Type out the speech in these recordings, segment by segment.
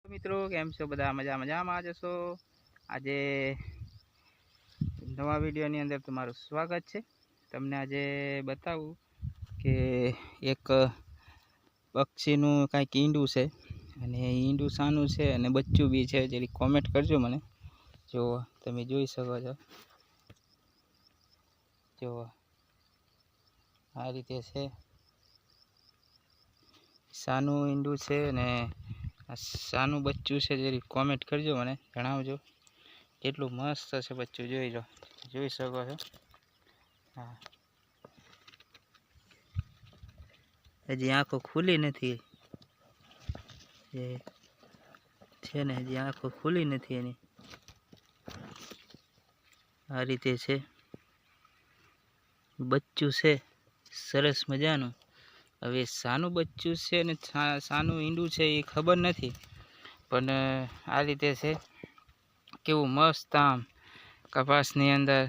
મિત્રો કેમ છો બધા મજામાં જશો। આજે નવા વિડીયોની અંદર તમારું સ્વાગત છે। તમને આજે બતાવું કે એક પક્ષીનું કાંઈક ઈંડું છે અને ઈંડું સાનું છે અને બચ્ચું બી છે। જરી કોમેન્ટ કરજો મને। જો તમે જોઈ શકો છો, જો આ રીતે છે, સાનું ઈંડું છે અને સાનું બચ્ચું છે। જરી કોમેન્ટ કરજો મને, જણાવજો કેટલું મસ્ત છે બચ્ચું। જોઈ શકો છો। હા, હજી આંખો ખુલી નથી એ છે ને, હજી આંખો ખુલી નથી એની। આ રીતે છે બચ્ચું છે, સરસ મજાનું। હવે સાનું બચ્ચું છે ને સાનું ઈંડું છે એ ખબર નથી, પણ આ રીતે છે। કેવું મસ્ત આમ કપાસની અંદર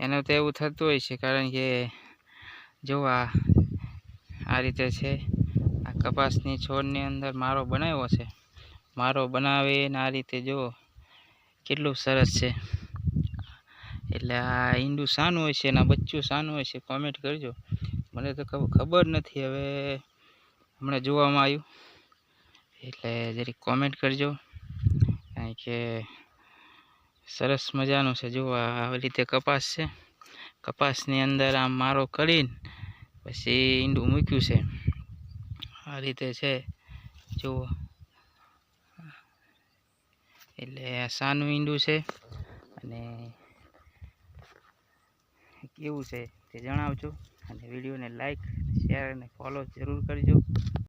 એનું તો એવું થતું હોય છે, કારણ કે જો આ રીતે છે। આ કપાસની છોડની અંદર મારો બનાવ્યો છે। મારો બનાવીને આ રીતે જો કેટલું સરસ છે। એટલે આ ઈંડું સાનું હોય છે, એના બચ્ચું સાનું હોય છે, કોમેન્ટ કરજો। મને તો ખબર નથી, હવે હમણાં જોવામાં આવ્યું એટલે જરી કોમેન્ટ કરજો, કારણ કે સરસ મજાનું છે। જો આવી રીતે કપાસ છે, કપાસની અંદર આમ મારો કરીને પછી ઈંડું મૂક્યું છે। આ રીતે છે જુઓ, એટલે આ સાનું ઈંડું છે અને કેવું છે તે જણાવજો। અને વિડીયોને લાઈક, શેર અને ફોલો જરૂર કરજો।